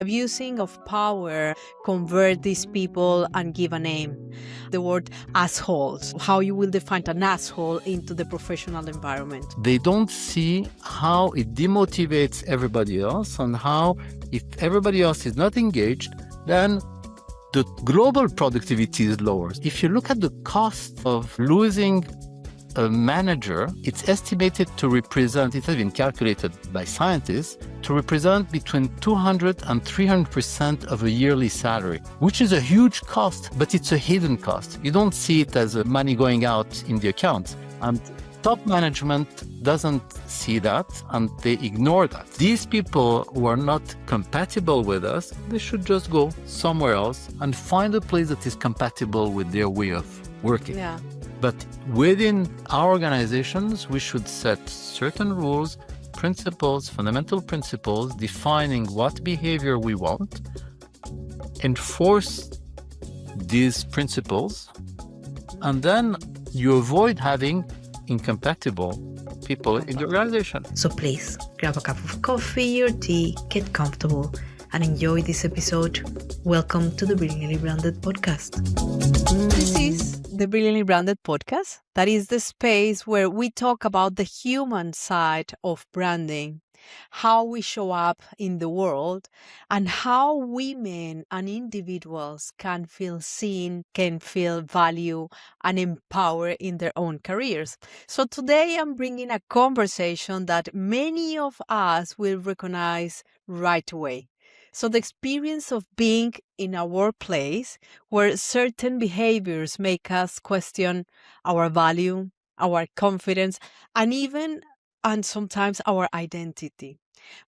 Abusing of power, convert these people and give a name. The word assholes, how you will define an asshole into the professional environment. They don't see how it demotivates everybody else and how if everybody else is not engaged, then the global productivity is lower. If you look at the cost of losing a manager, it's estimated to represent, it has been calculated by scientists, to represent between 200 and 300% of a yearly salary, which is a huge cost, but it's a hidden cost. You don't see it as money going out in the account. And top management doesn't see that, and they ignore that. These people who are not compatible with us, they should just go somewhere else and find a place that is compatible with their way of working. Yeah. But within our organizations, we should set certain rules, principles, fundamental principles, defining what behavior we want, enforce these principles, and then you avoid having incompatible people in the organization. So please, grab a cup of coffee or tea, get comfortable, and enjoy this episode. Welcome to the Brilliantly Branded podcast. This is the Brilliantly Branded podcast. That is the space where we talk about the human side of branding, how we show up in the world, and how women and individuals can feel seen, can feel value, and empowered in their own careers. So today I'm bringing a conversation that many of us will recognize right away. So the experience of being in a workplace where certain behaviors make us question our value, our confidence, and sometimes our identity.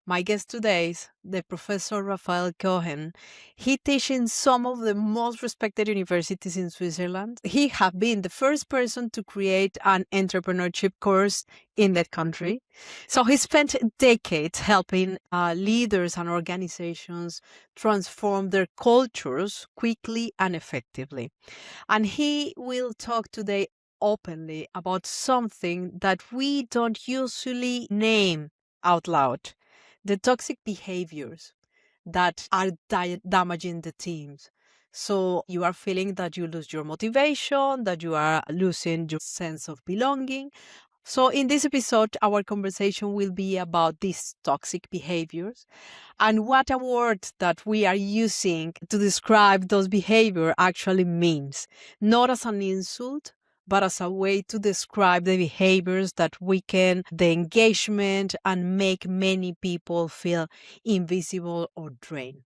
My guest today is the Professor Raphael Cohen. He teaches in some of the most respected universities in Switzerland. He has been the first person to create an entrepreneurship course in that country. So he spent decades helping leaders and organizations transform their cultures quickly and effectively. And he will talk today openly about something that we don't usually name out loud: the toxic behaviors that are damaging the teams. So you are feeling that you lose your motivation, that you are losing your sense of belonging. So in this episode, our conversation will be about these toxic behaviors and what a word that we are using to describe those behaviors actually means, not as an insult, but as a way to describe the behaviors that weaken the engagement and make many people feel invisible or drained.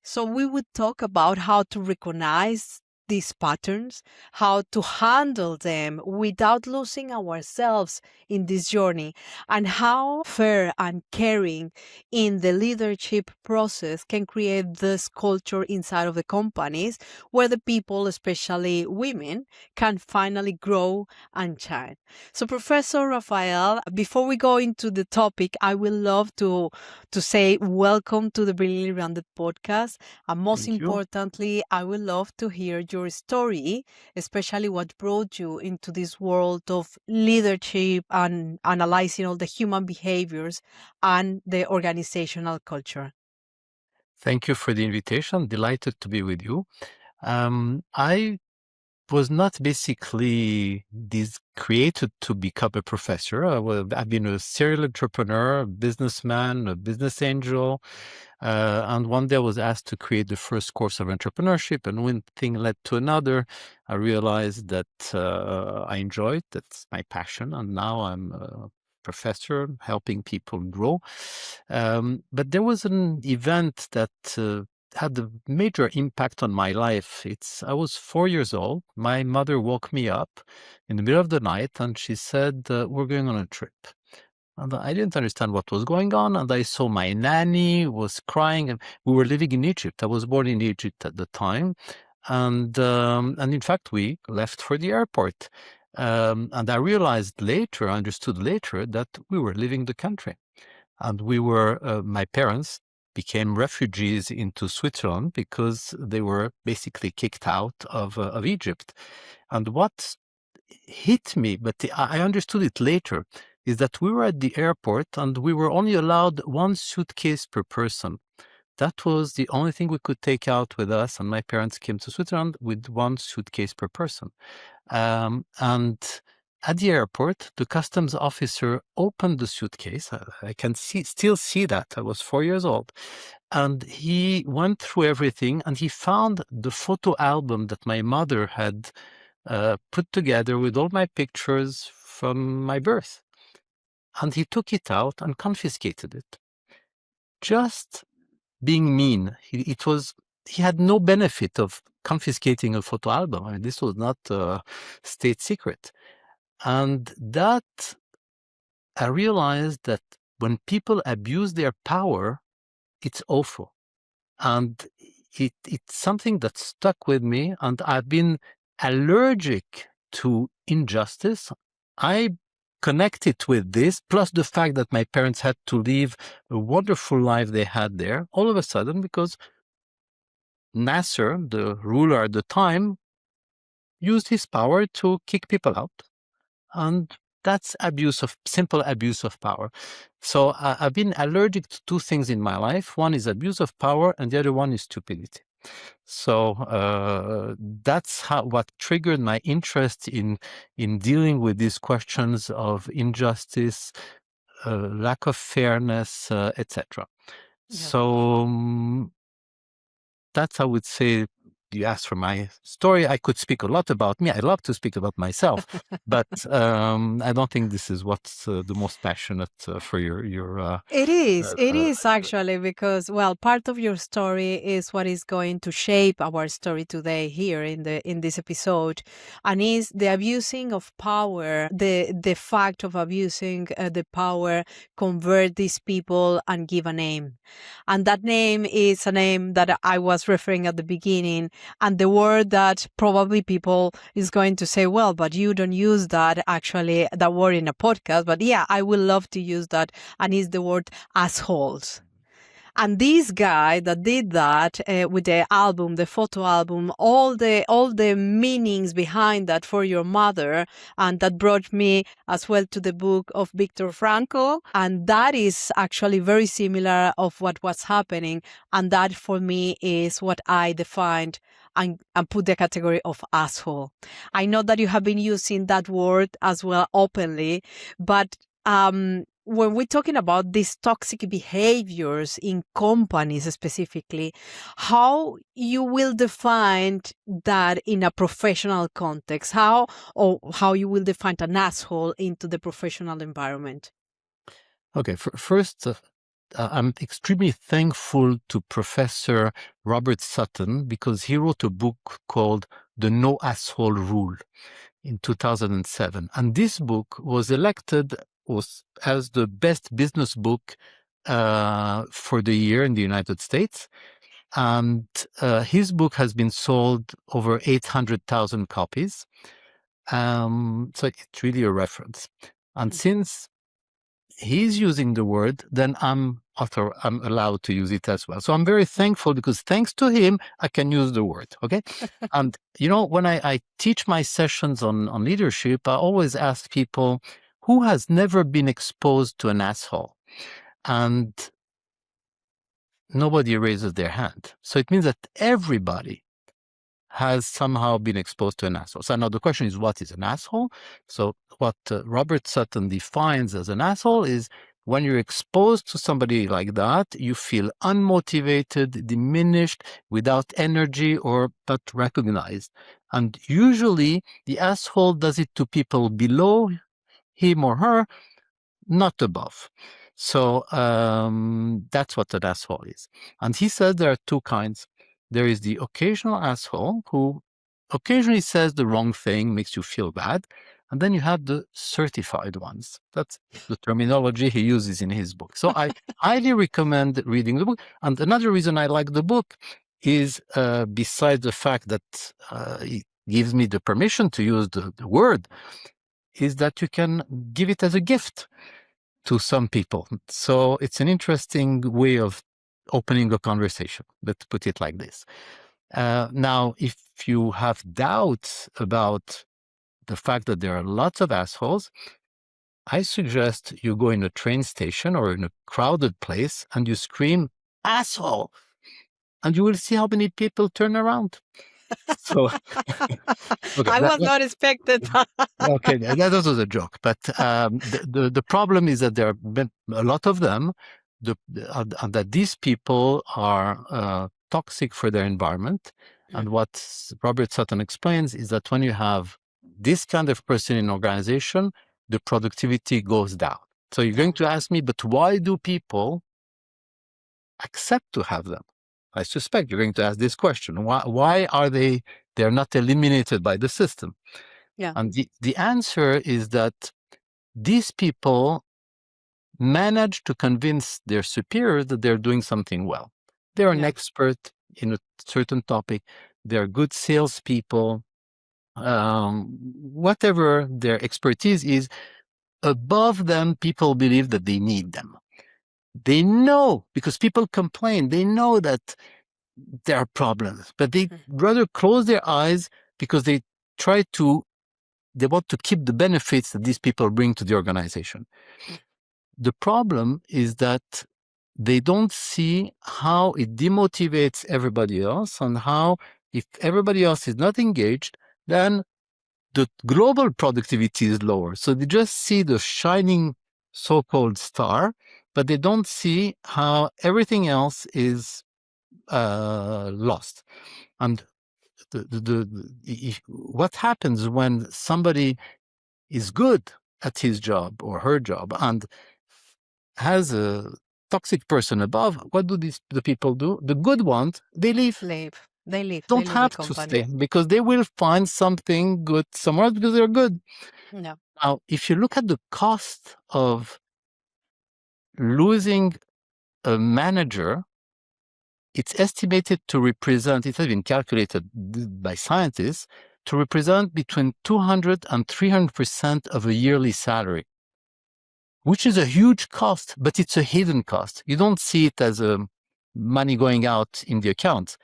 So we would talk about how to recognize these patterns, how to handle them without losing ourselves in this journey, and how fair and caring in the leadership process can create this culture inside of the companies where the people, especially women, can finally grow and shine. So Professor Raphael, before we go into the topic, I would love to say welcome to the Brilliantly Branded podcast. And most Thank you. importantly, I would love to hear your story, especially what brought you into this world of leadership and analyzing all the human behaviors and the organizational culture. Thank you for the invitation. Delighted to be with you. I was not basically created to become a professor. I've been a serial entrepreneur, a businessman, a business angel. And one day I was asked to create the first course of entrepreneurship. And one thing led to another. I realized that I enjoy it. That's my passion. And now I'm a professor helping people grow. But there was an event that had a major impact on my life. I was 4 years old. My mother woke me up in the middle of the night and she said, we're going on a trip. And I didn't understand what was going on. And I saw my nanny was crying. And we were living in Egypt. I was born in Egypt at the time. And in fact, we left for the airport. And I understood later that we were leaving the country. And my parents became refugees into Switzerland because they were basically kicked out of Egypt. And what hit me, but I understood it later, is that we were at the airport and we were only allowed one suitcase per person. that was the only thing we could take out with us. And my parents came to Switzerland with one suitcase per person. And at the airport, the customs officer opened the suitcase. I can still see that. I was 4 years old. And he went through everything, and he found the photo album that my mother had put together with all my pictures from my birth. And he took it out and confiscated it. Just being mean. He had no benefit of confiscating a photo album. I mean, this was not a state secret. And that, I realized that when people abuse their power, it's awful. And it's something that stuck with me, and I've been allergic to injustice. I connect it with this, plus the fact that my parents had to leave a wonderful life they had there, all of a sudden, because Nasser, the ruler at the time, used his power to kick people out. And that's simple abuse of power. So I've been allergic to two things in my life. One is abuse of power, and the other one is stupidity. So that's what triggered my interest in dealing with these questions of injustice, lack of fairness, etc. Yeah. So that's, I would say, you asked for my story. I could speak a lot about me. I love to speak about myself, but I don't think this is what's the most passionate for your. It is actually, because, well, part of your story is what is going to shape our story today here in this episode, and is the abusing of power, the fact of abusing the power, convert these people and give a name. And that name is a name that I was referring at the beginning, and the word that probably people is going to say, well, but you don't use that word in a podcast. But yeah, I will love to use that, and it's the word assholes. And this guy that did that with the album, the photo album, all the meanings behind that for your mother, and that brought me as well to the book of Viktor Frankl, and that is actually very similar of what was happening, and that for me is what I defined and put the category of asshole. I know that you have been using that word as well openly, but when we're talking about these toxic behaviors in companies specifically, how you will define that in a professional context? How you will define an asshole into the professional environment? Okay, first, I'm extremely thankful to Professor Robert Sutton, because he wrote a book called The No Asshole Rule in 2007. And this book was elected as the best business book for the year in the United States. And his book has been sold over 800,000 copies. So it's really a reference. And since he's using the word, then I'm allowed to use it as well. So I'm very thankful, because thanks to him, I can use the word. Okay. And, when I teach my sessions on leadership, I always ask people, who has never been exposed to an asshole? And nobody raises their hand. So it means that everybody has somehow been exposed to an asshole. So now the question is, what is an asshole? So what Robert Sutton defines as an asshole is when you're exposed to somebody like that, you feel unmotivated, diminished, without energy, or not recognized. And usually the asshole does it to people below him or her, not above. So that's what an asshole is. And he says there are two kinds. There is the occasional asshole who occasionally says the wrong thing, makes you feel bad. And then you have the certified ones. That's the terminology he uses in his book. So I highly recommend reading the book. And another reason I like the book is, besides the fact that it gives me the permission to use the word, is that you can give it as a gift to some people. So it's an interesting way of opening a conversation, let's put it like this. Now, if you have doubts about the fact that there are lots of assholes, I suggest you go in a train station or in a crowded place and you scream, asshole, and you will see how many people turn around. So, okay, I was not expected. okay, that was a joke. But the problem is that there are a lot of them, that these people are toxic for their environment. And what Robert Sutton explains is that when you have this kind of person in organization, the productivity goes down. So you're going to ask me, but why do people accept to have them? I suspect you're going to ask this question. Why are they're not eliminated by the system? Yeah. And the answer is that these people manage to convince their superiors that they're doing something well. They're an expert in a certain topic. They're good salespeople. Whatever their expertise is, above them, people believe that they need them. They know, because people complain, they know that there are problems, but they rather close their eyes because they want to keep the benefits that these people bring to the organization. The problem is that they don't see how it demotivates everybody else, and how if everybody else is not engaged, then the global productivity is lower. So they just see the shining so-called star, but they don't see how everything else is lost. And what happens when somebody is good at his job or her job and has a toxic person above, what do the people do? The good ones, they leave. They leave. Don't have to stay, because they will find something good somewhere else because they're good. No. Now, if you look at the cost of losing a manager, it's estimated to represent, it has been calculated by scientists, to represent between 200 and 300% of a yearly salary, which is a huge cost, but it's a hidden cost. You don't see it as money going out in the account.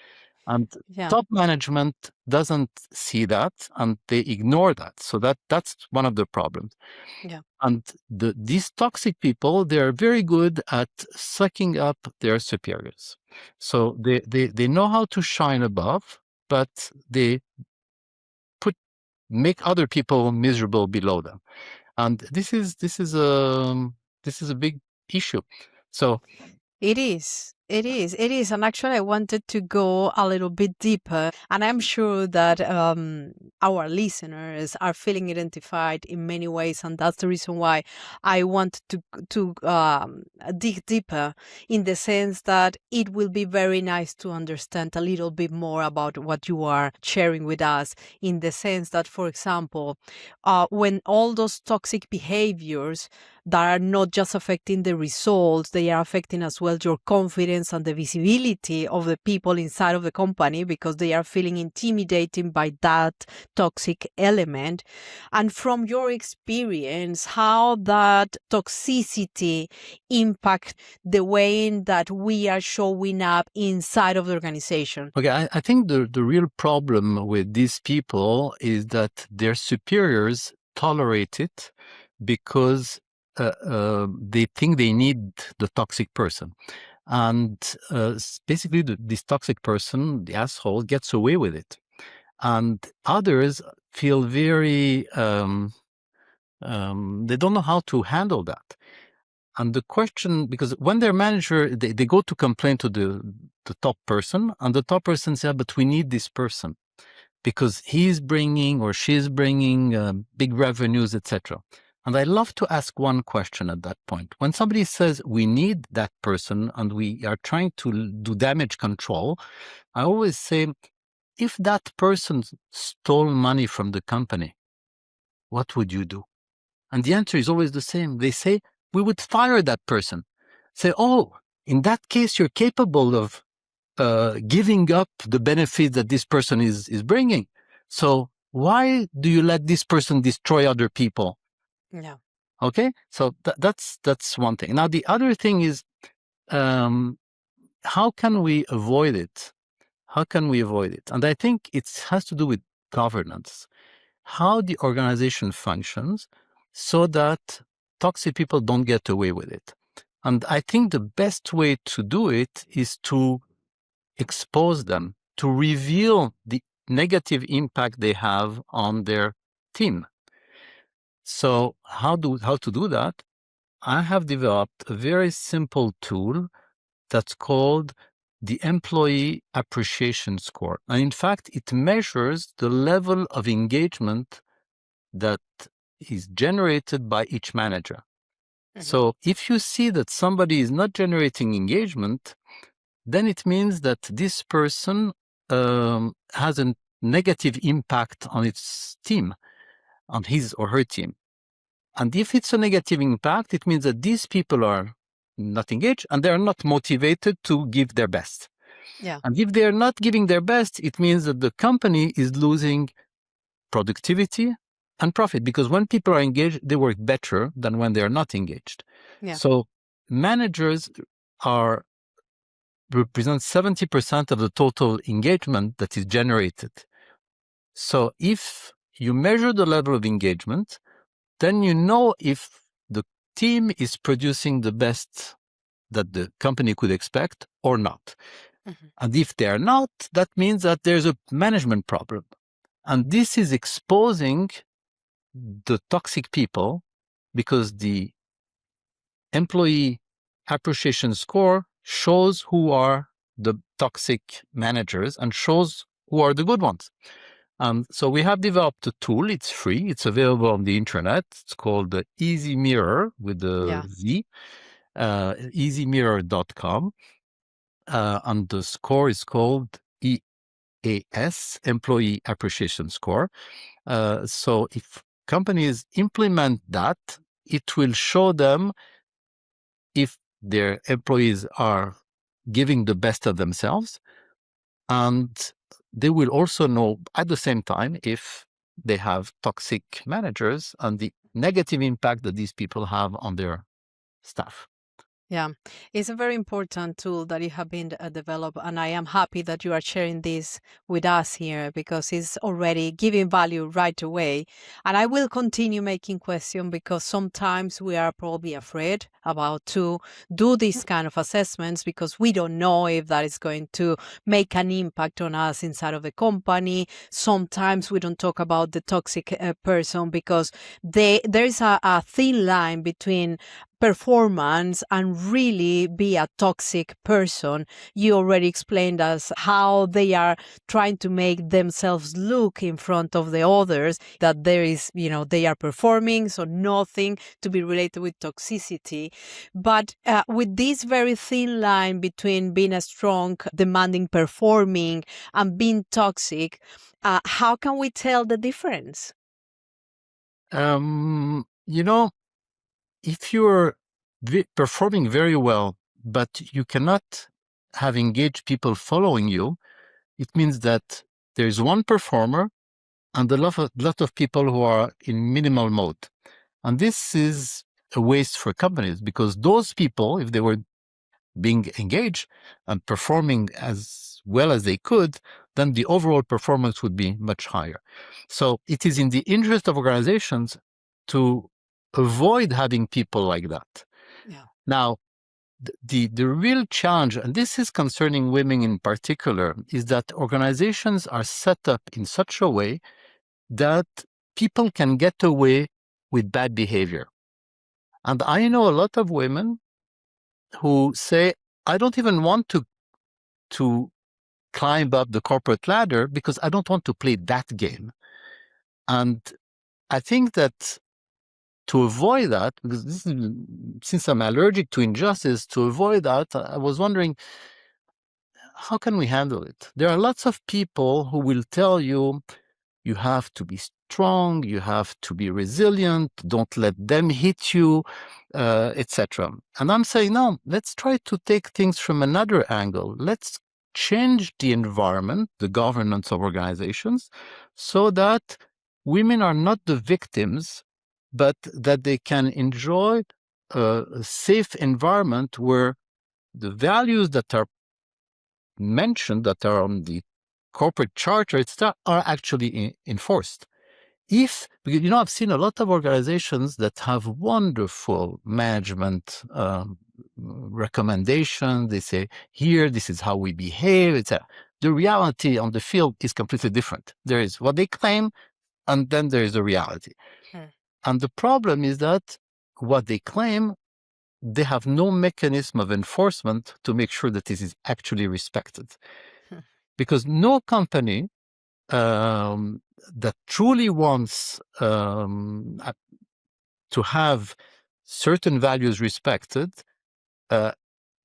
And top management doesn't see that, and they ignore that. So that's one of the problems. Yeah. And these toxic people, they're very good at sucking up their superiors. So they know how to shine above, but they make other people miserable below them. And this is a big issue. So it is. And actually, I wanted to go a little bit deeper. And I'm sure that our listeners are feeling identified in many ways. And that's the reason why I want to dig deeper, in the sense that it will be very nice to understand a little bit more about what you are sharing with us, in the sense that, for example, when all those toxic behaviors that are not just affecting the results, they are affecting as well your confidence and the visibility of the people inside of the company, because they are feeling intimidated by that toxic element. And from your experience, how that toxicity impact the way in that we are showing up inside of the organization? Okay, I think the real problem with these people is that their superiors tolerate it because they think they need the toxic person. And basically, this toxic person, the asshole, gets away with it. And others feel very, they don't know how to handle that. And the question, because when their manager, they go to complain to the top person, and the top person says, but we need this person because he's bringing or she's bringing big revenues, etc. And I love to ask one question at that point. When somebody says we need that person and we are trying to do damage control, I always say, if that person stole money from the company, what would you do? And the answer is always the same. They say, we would fire that person. Say, oh, in that case, you're capable of giving up the benefit that this person is bringing. So why do you let this person destroy other people? Yeah. Okay, so that's one thing. Now, the other thing is, how can we avoid it? How can we avoid it? And I think it has to do with governance, how the organization functions, so that toxic people don't get away with it. And I think the best way to do it is to expose them, to reveal the negative impact they have on their team. So how to do that? I have developed a very simple tool that's called the Employee Appreciation Score. And in fact, it measures the level of engagement that is generated by each manager. So if you see that somebody is not generating engagement, then it means that this person has a negative impact on its team, on his or her team. And if it's a negative impact, it means that these people are not engaged and they're not motivated to give their best. Yeah. And if they're not giving their best, it means that the company is losing productivity and profit, because when people are engaged, they work better than when they're not engaged. Yeah. So managers represent 70% of the total engagement that is generated. So if you measure the level of engagement, then you know if the team is producing the best that the company could expect or not. And if they are not, that means that there's a management problem. And this is exposing the toxic people, because the employee appreciation score shows who are the toxic managers and shows who are the good ones. So we have developed a tool. It's free. It's available on the internet. It's called the Easy Mirror with the Z, easymirror.com. And the score is called EAS, Employee Appreciation Score. So if companies implement that, it will show them if their employees are giving the best of themselves, and they will also know at the same time if they have toxic managers and the negative impact that these people have on their staff. Yeah, it's a very important tool that you have been developed, and I am happy that you are sharing this with us here, because it's already giving value right away. And I will continue making questions, because sometimes we are probably afraid about to do these kind of assessments, because we don't know if that is going to make an impact on us inside of the company. Sometimes we don't talk about the toxic person, because there is a thin line between performance and really be a toxic person. You already explained us how they are trying to make themselves look in front of the others, that there is, they are performing, so nothing to be related with toxicity. But with this very thin line between being a strong, demanding, performing, and being toxic, how can we tell the difference? If you're performing very well, but you cannot have engaged people following you, it means that there's one performer and a lot of people who are in minimal mode. And this is a waste for companies, because those people, if they were being engaged and performing as well as they could, then the overall performance would be much higher. So it is in the interest of organizations to avoid having people like that. Yeah. Now, the real challenge, and this is concerning women in particular, is that organizations are set up in such a way that people can get away with bad behavior. And I know a lot of women who say, I don't even want to climb up the corporate ladder because I don't want to play that game. And I think that to avoid that, because since I'm allergic to injustice, to avoid that, I was wondering, how can we handle it? There are lots of people who will tell you, you have to be strong, you have to be resilient, don't let them hit you, etc. And I'm saying, no, let's try to take things from another angle. Let's change the environment, the governance of organizations, so that women are not the victims, but that they can enjoy a safe environment where the values that are mentioned, that are on the corporate charter, etc., are actually enforced. Because I've seen a lot of organizations that have wonderful management recommendations. They say, here, this is how we behave, etc. The reality on the field is completely different. There is what they claim, and then there is the reality. And the problem is that what they claim, they have no mechanism of enforcement to make sure that this is actually respected. Because no company that truly wants to have certain values respected, there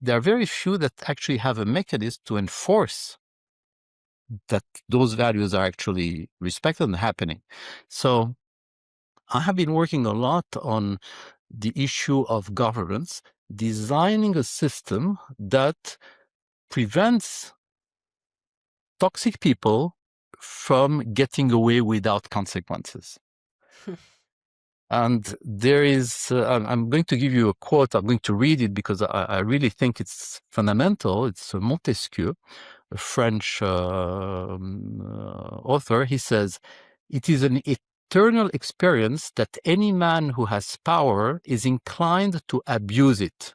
are very few that actually have a mechanism to enforce that those values are actually respected and happening. So I have been working a lot on the issue of governance, designing a system that prevents toxic people from getting away without consequences. And there is, I'm going to give you a quote. I'm going to read it because I really think it's fundamental. It's Montesquieu, a French author. He says, "It is an eternal experience that any man who has power is inclined to abuse it.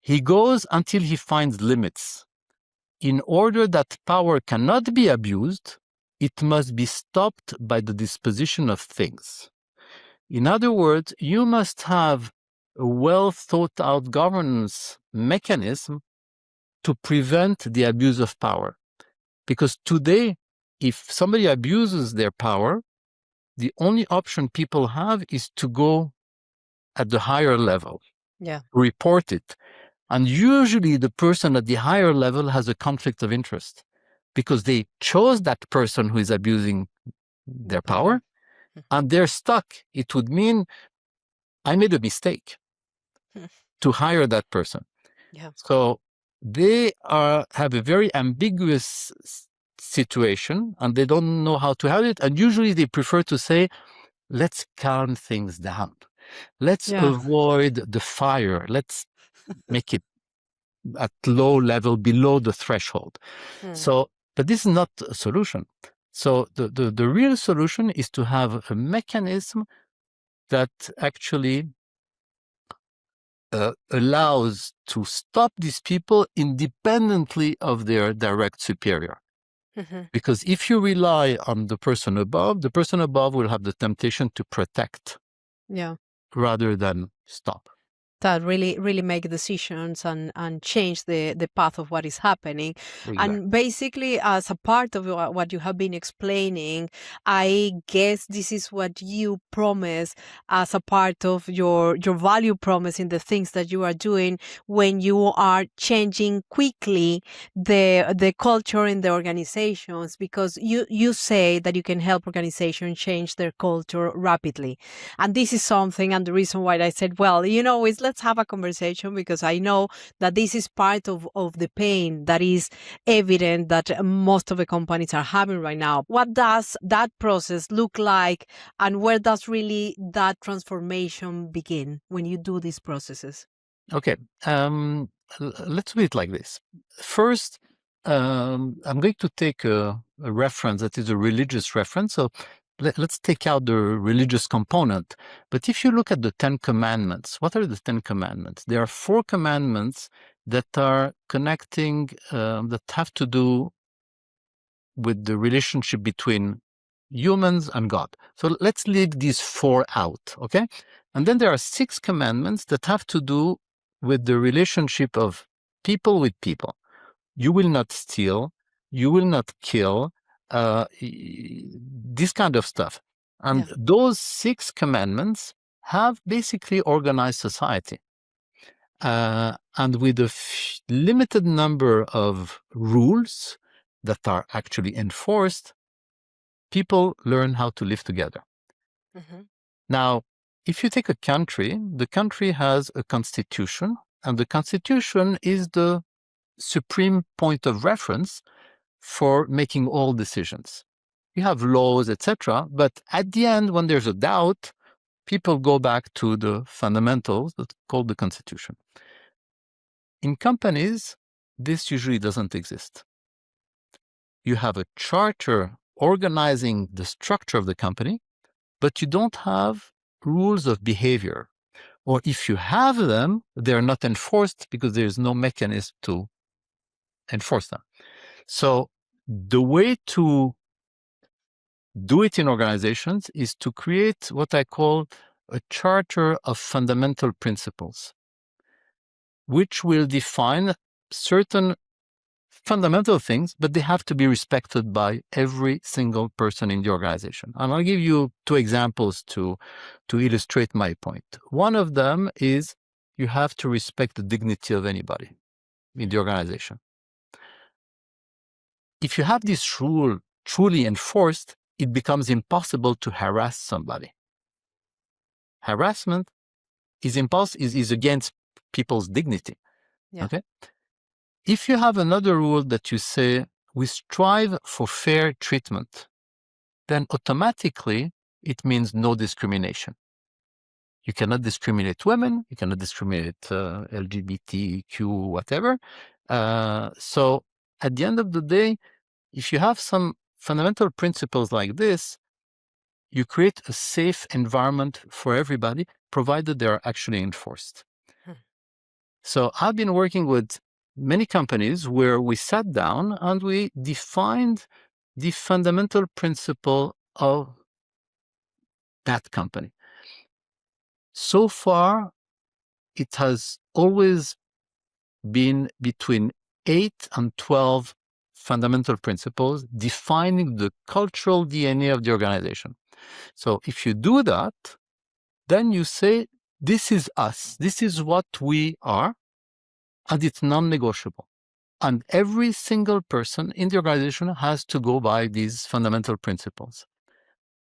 He goes until he finds limits. In order that power cannot be abused, it must be stopped by the disposition of things." In other words, you must have a well thought out governance mechanism to prevent the abuse of power. Because today, if somebody abuses their power, the only option people have is to go at the higher level, report it. And usually the person at the higher level has a conflict of interest because they chose that person who is abusing their power, and they're stuck. It would mean I made a mistake to hire that person. So they have a very ambiguous situation, and they don't know how to handle it. And usually they prefer to say, let's calm things down. Let's avoid the fire. Let's make it at low level, below the threshold. So, but this is not a solution. So the real solution is to have a mechanism that actually allows to stop these people independently of their direct superior. Because if you rely on the person above will have the temptation to protect rather than stop. That really make decisions and change the path of what is happening. Exactly. And basically, as a part of what you have been explaining, I guess this is what you promise as a part of your value promise in the things that you are doing when you are changing quickly the culture in the organizations, because you say that you can help organizations change their culture rapidly. And this is something, and the reason why I said, well, is let's have a conversation, because I know that this is part of the pain that is evident that most of the companies are having right now. What does that process look like, and where does really that transformation begin when you do these processes? Okay, let's do it like this. First, I'm going to take a reference that is a religious reference. So let's take out the religious component. But if you look at the 10 Commandments, what are the 10 Commandments? There are 4 commandments that are connecting, that have to do with the relationship between humans and God. So let's leave these 4 out, okay? And then there are 6 commandments that have to do with the relationship of people with people. You will not steal, you will not kill, this kind of stuff. And those 6 commandments have basically organized society. And with a limited number of rules that are actually enforced, people learn how to live together. Now, if you take a country, the country has a constitution, and the constitution is the supreme point of reference for making all decisions. You have laws, etc., but at the end, when there's a doubt, people go back to the fundamentals that's called the constitution. In companies, this usually doesn't exist. You have a charter organizing the structure of the company, but you don't have rules of behavior. Or if you have them, they're not enforced because there's no mechanism to enforce them. So the way to do it in organizations is to create what I call a charter of fundamental principles, which will define certain fundamental things, but they have to be respected by every single person in the organization. And I'll give you two examples to illustrate my point. One of them is you have to respect the dignity of anybody in the organization. If you have this rule truly enforced, it becomes impossible to harass somebody. Harassment is against people's dignity. Yeah. Okay. If you have another rule that you say we strive for fair treatment, then automatically it means no discrimination. You cannot discriminate women, you cannot discriminate LGBTQ, whatever. So at the end of the day, if you have some fundamental principles like this, you create a safe environment for everybody, provided they are actually enforced. So I've been working with many companies where we sat down and we defined the fundamental principle of that company. So far, it has always been between 8 and 12 fundamental principles defining the cultural DNA of the organization. So if you do that, then you say, this is us, this is what we are, and it's non-negotiable. And every single person in the organization has to go by these fundamental principles.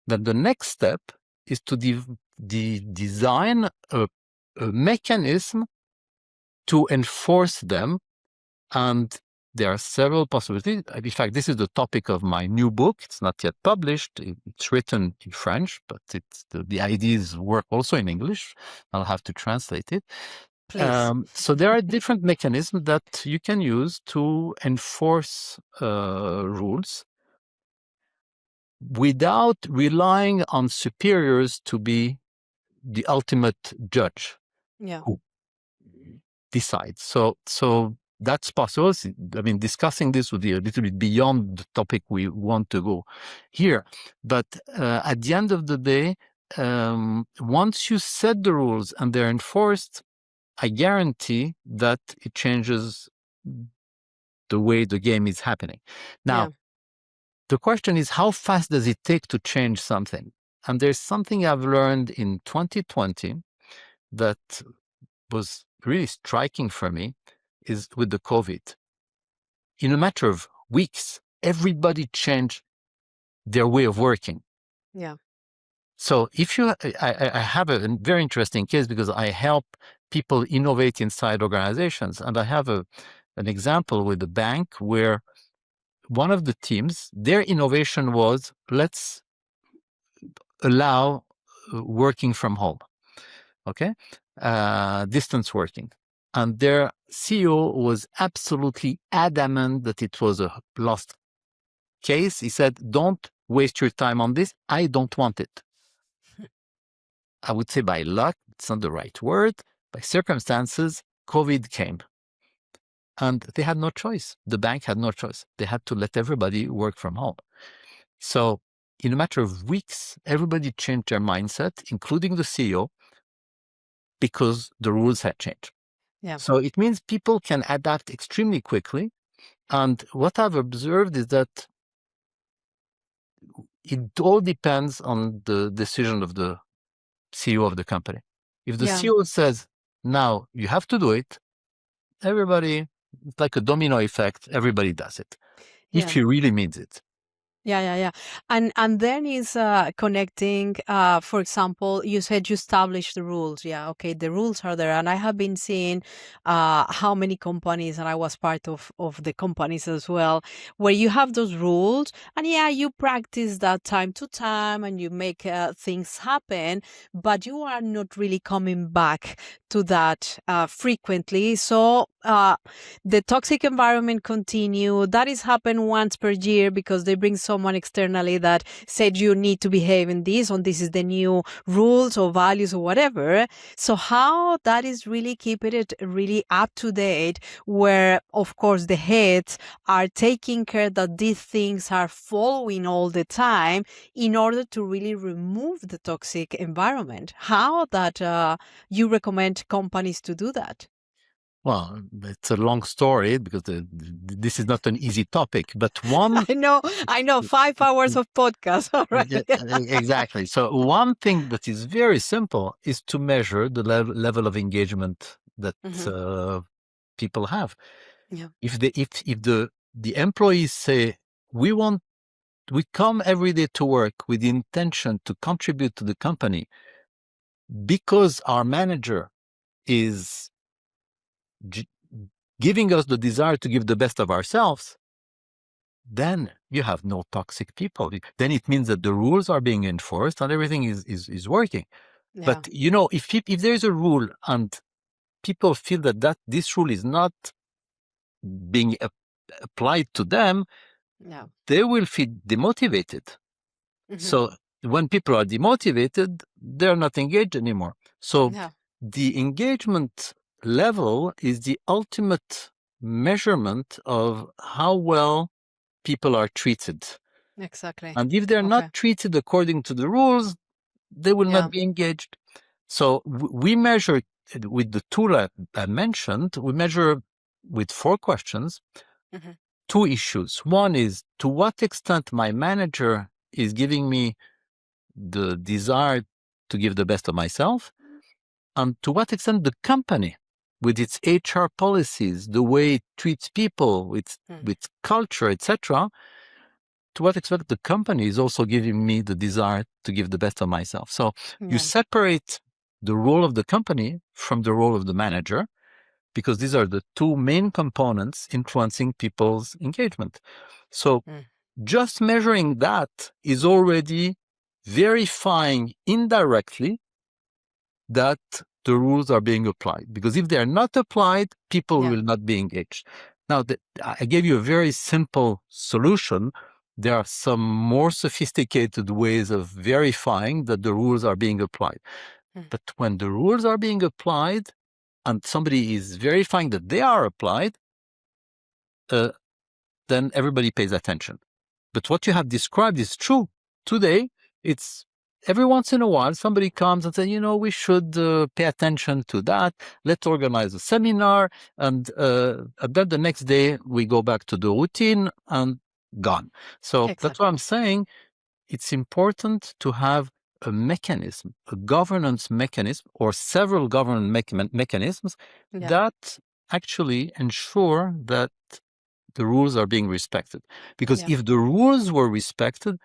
Then the next step is to design a mechanism to enforce them. And there are several possibilities. In fact, this is the topic of my new book. It's not yet published. It's written in French, but the ideas work also in English. I'll have to translate it. Please. So there are different mechanisms that you can use to enforce rules without relying on superiors to be the ultimate judge who decides. So that's possible. I mean, discussing this would be a little bit beyond the topic we want to go here. But at the end of the day, once you set the rules and they're enforced, I guarantee that it changes the way the game is happening. Now, the question is, how fast does it take to change something? And there's something I've learned in 2020 that was really striking for me, is with the COVID. In a matter of weeks, everybody changed their way of working. Yeah. So if I have a very interesting case because I help people innovate inside organizations. And I have an example with a bank where one of the teams, their innovation was, let's allow working from home, okay? Distance working. And their CEO was absolutely adamant that it was a lost case. He said, don't waste your time on this. I don't want it. I would say by luck, it's not the right word, by circumstances, COVID came. And they had no choice. The bank had no choice. They had to let everybody work from home. So in a matter of weeks, everybody changed their mindset, including the CEO, because the rules had changed. Yeah. So it means people can adapt extremely quickly. And what I've observed is that it all depends on the decision of the CEO of the company. If the CEO says, now you have to do it, everybody, it's like a domino effect, everybody does it. If he really means it. Yeah. And then is connecting, for example, you said you established the rules. Yeah, okay, the rules are there. And I have been seeing how many companies, and I was part of the companies as well, where you have those rules and you practice that time to time and you make things happen, but you are not really coming back to that frequently. So the toxic environment continue. That is happen once per year because they bring someone externally that said you need to behave in this, or this is the new rules or values or whatever. So how that is really keeping it really up to date, where of course the heads are taking care that these things are following all the time in order to really remove the toxic environment. How that you recommend companies to do that? Well, it's a long story because this is not an easy topic, but one. I know, 5 hours of podcast already. Exactly. So one thing that is very simple is to measure the level of engagement that people have. Yeah. If the employees say we come every day to work with the intention to contribute to the company because our manager is giving us the desire to give the best of ourselves, then you have no toxic people. Then it means that the rules are being enforced and everything is working. Yeah. But if there's a rule and people feel that this rule is not being applied to them, they will feel demotivated. So when people are demotivated, they're not engaged anymore. So the engagement level is the ultimate measurement of how well people are treated. Exactly. And if they're not treated according to the rules, they will not be engaged. So we measure with the tool I mentioned, we measure with 4 questions, 2 issues. One is to what extent my manager is giving me the desire to give the best of myself, and to what extent the company, with its HR policies, the way it treats people, with culture, etc., to what extent the company is also giving me the desire to give the best of myself. So you separate the role of the company from the role of the manager, because these are the 2 main components influencing people's engagement. So just measuring that is already verifying indirectly that the rules are being applied. Because if they're not applied, people will not be engaged. Now, I gave you a very simple solution. There are some more sophisticated ways of verifying that the rules are being applied. But when the rules are being applied and somebody is verifying that they are applied, then everybody pays attention. But what you have described is true. Today, it's every once in a while, somebody comes and says, we should pay attention to that. Let's organize a seminar. And then the next day, we go back to the routine and gone. So that's what I'm saying. It's important to have a mechanism, a governance mechanism, or several governance mechanisms that actually ensure that the rules are being respected. Because if the rules were respected,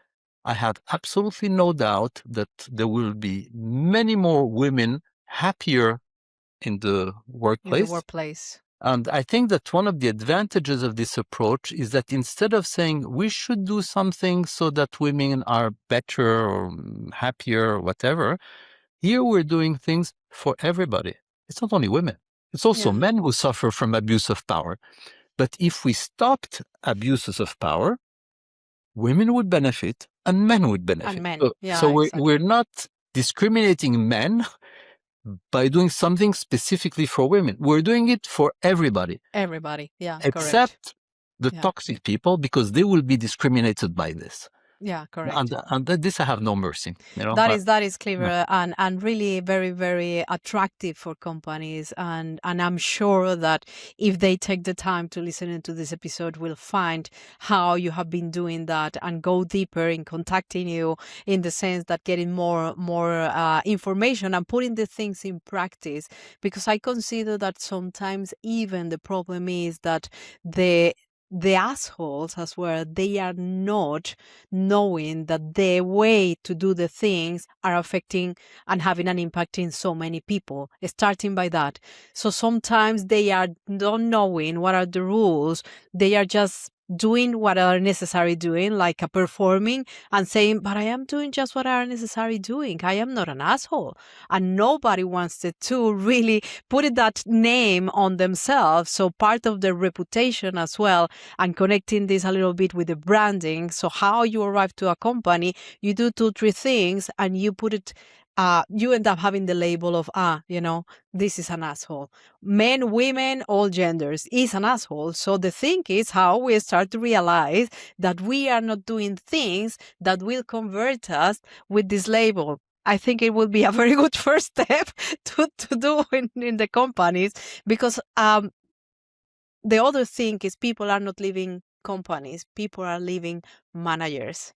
I have absolutely no doubt that there will be many more women happier in the workplace. And I think that one of the advantages of this approach is that instead of saying we should do something so that women are better or happier or whatever, here we're doing things for everybody. It's not only women. It's also men who suffer from abuse of power. But if we stopped abuses of power, women would benefit and men would benefit. And men. We're not discriminating men by doing something specifically for women. We're doing it for everybody. Everybody, except the toxic people, because they will be discriminated by this. Yeah, correct. And this I have no mercy. That is clever and really very, very attractive for companies. And I'm sure that if they take the time to listen into this episode, will find how you have been doing that and go deeper in contacting you, in the sense that getting more information and putting the things in practice. Because I consider that sometimes even the problem is that the assholes as well, they are not knowing that the way to do the things are affecting and having an impact in so many people, starting by that. So sometimes they are not knowing what are the rules. They are just doing what are necessary doing, like a performing and saying, but I am doing just what are necessary doing. I am not an asshole. And nobody wants to really put that name on themselves. So part of their reputation as well, and connecting this a little bit with the branding. So how you arrive to a company, you do 2-3 things and you put it, you end up having the label of, this is an asshole. Men, women, all genders is an asshole. So the thing is how we start to realize that we are not doing things that will convert us with this label. I think it will be a very good first step to do in the companies, because the other thing is people are not leaving companies, people are leaving managers.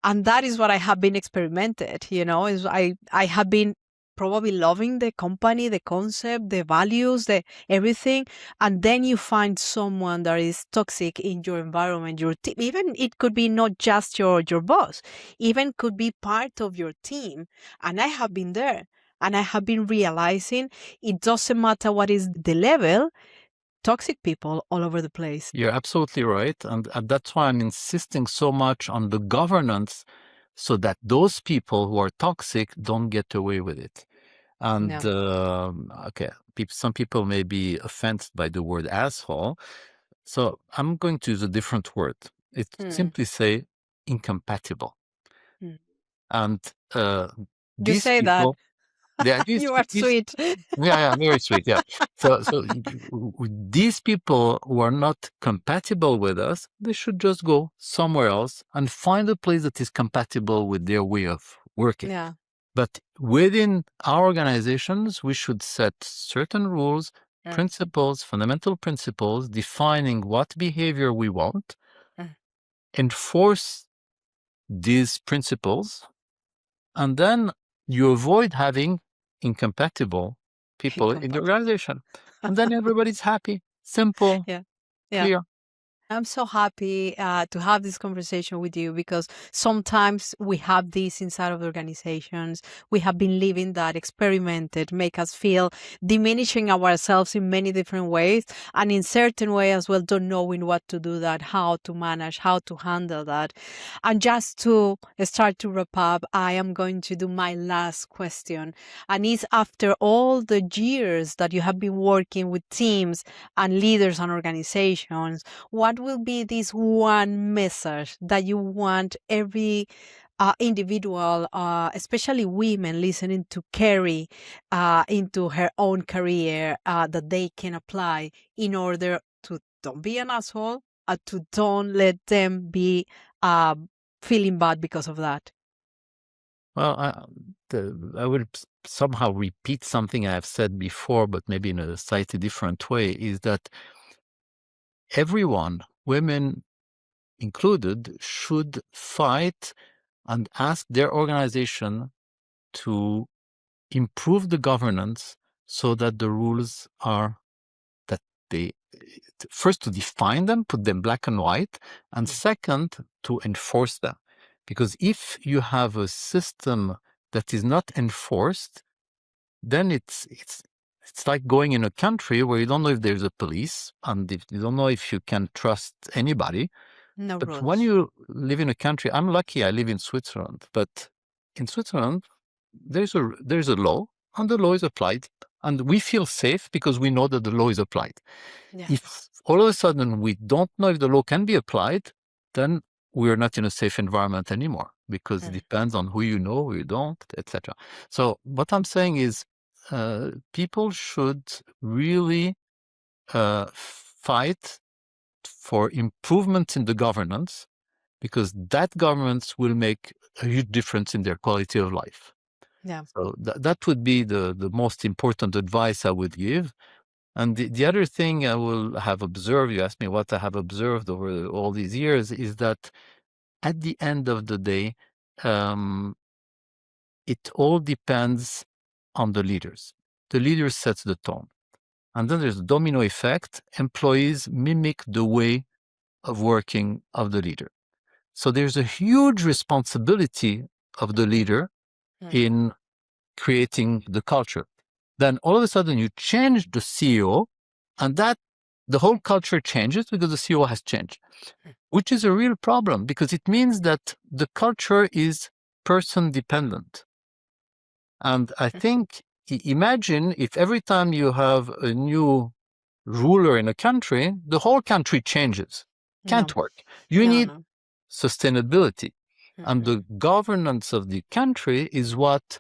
And that is what I have been experimented, is I have been probably loving the company, the concept, the values, the everything. And then you find someone that is toxic in your environment, your team. Even it could be not just your boss, even could be part of your team. And I have been there. And I have been realizing it doesn't matter what is the level, toxic people all over the place. You're absolutely right. And that's why I'm insisting so much on the governance, so that those people who are toxic don't get away with it. And some people may be offended by the word asshole. So I'm going to use a different word. Simply say incompatible. And you say people, that. You are sweet. Yeah, very sweet. Yeah. So these people who are not compatible with us, they should just go somewhere else and find a place that is compatible with their way of working. Yeah. But within our organizations, we should set certain rules, principles, fundamental principles, defining what behavior we want, enforce these principles, and then you avoid having incompatible people in the organization. And then everybody's happy, simple, clear. I'm so happy to have this conversation with you, because sometimes we have this inside of organizations. We have been living that, experimented, make us feel diminishing ourselves in many different ways, and in certain way as well, don't knowing what to do that, how to manage, how to handle that. And just to start to wrap up, I am going to do my last question. And it's after all the years that you have been working with teams and leaders and organizations, what will be this one message that you want every individual, especially women listening, to carry into her own career, that they can apply in order to don't be an asshole, to don't let them be feeling bad because of that? Well, I would somehow repeat something I have said before, but maybe in a slightly different way, is that everyone, women included, should fight and ask their organization to improve the governance so that the rules are that they, first, to define them, put them black and white, and second, to enforce them. Because if you have a system that is not enforced, then it's like going in a country where you don't know if there's a police, and if you don't know if you can trust anybody. No But rules. when you live in a country, I'm lucky I live in Switzerland, but in Switzerland, there's a law, and the law is applied, and we feel safe because we know that the law is applied. Yeah. If all of a sudden we don't know if the law can be applied, then we're not in a safe environment anymore, because it depends on who you know, who you don't, etc. So what I'm saying is, people should really fight for improvements in the governance, because that governance will make a huge difference in their quality of life. Yeah. So that would be the most important advice I would give. And the other thing I will have observed, you asked me what I have observed over all these years, is that at the end of the day, it all depends on the leaders. The leader sets the tone. And then there's a domino effect. Employees mimic the way of working of the leader. So there's a huge responsibility of the leader in creating the culture. Then all of a sudden you change the CEO, and that the whole culture changes because the CEO has changed, which is a real problem because it means that the culture is person dependent. And I think, imagine if every time you have a new ruler in a country, the whole country changes. Can't work. You need sustainability. And the governance of the country is what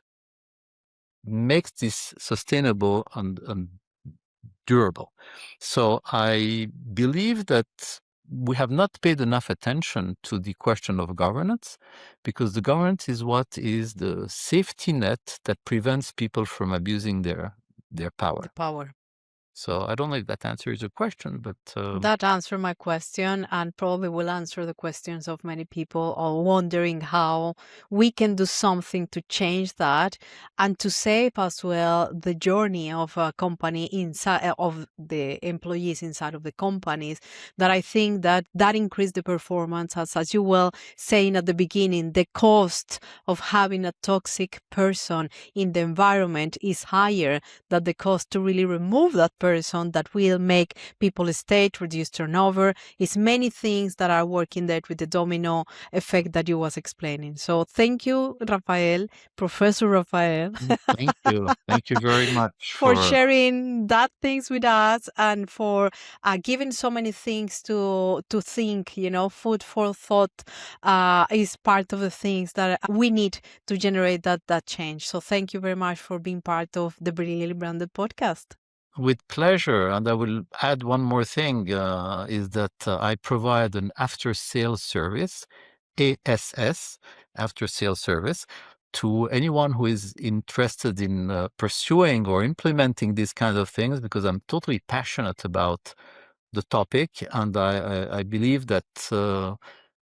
makes this sustainable and durable. So I believe that we have not paid enough attention to the question of governance, because the governance is what is the safety net that prevents people from abusing their power. The power. So I don't know if that answers your question, but that answered my question, and probably will answer the questions of many people are wondering how we can do something to change that and to save as well the journey of a company inside of the employees inside of the companies. That I think that increase the performance, as you were saying at the beginning, the cost of having a toxic person in the environment is higher than the cost to really remove that person that will make people stay, reduce turnover. It's many things that are working there with the domino effect that you was explaining. So thank you, Raphael, Professor Raphael. Thank you. Thank you very much for sharing that things with us and for giving so many things to think. Food for thought is part of the things that we need to generate that change. So thank you very much for being part of the Brilliantly Branded podcast. With pleasure. And I will add one more thing, is that I provide an after-sales service, ASS, after-sales service, to anyone who is interested in pursuing or implementing these kinds of things, because I'm totally passionate about the topic. And I believe that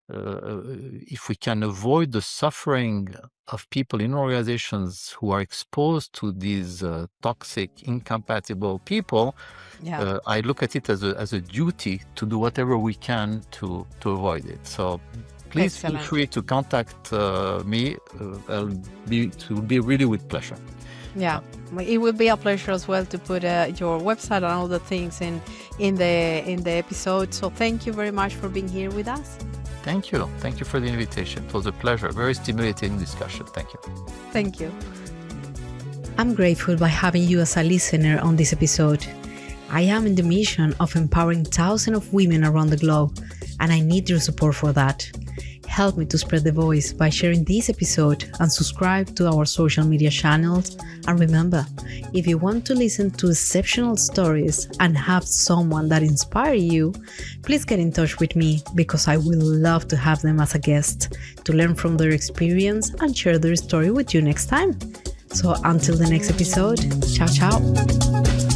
if we can avoid the suffering of people in organizations who are exposed to these toxic, incompatible people, I look at it as a duty to do whatever we can to avoid it. So please feel free to contact me. It will be really with pleasure. Yeah, it will be a pleasure as well to put your website and all the things in the episode. So thank you very much for being here with us. Thank you. Thank you for the invitation. It was a pleasure. Very stimulating discussion. Thank you. Thank you. I'm grateful by having you as a listener on this episode. I am in the mission of empowering thousands of women around the globe, and I need your support for that. Help me to spread the voice by sharing this episode and subscribe to our social media channels. And remember, if you want to listen to exceptional stories and have someone that inspires you, please get in touch with me, because I will love to have them as a guest to learn from their experience and share their story with you next time. So until the next episode, ciao, ciao.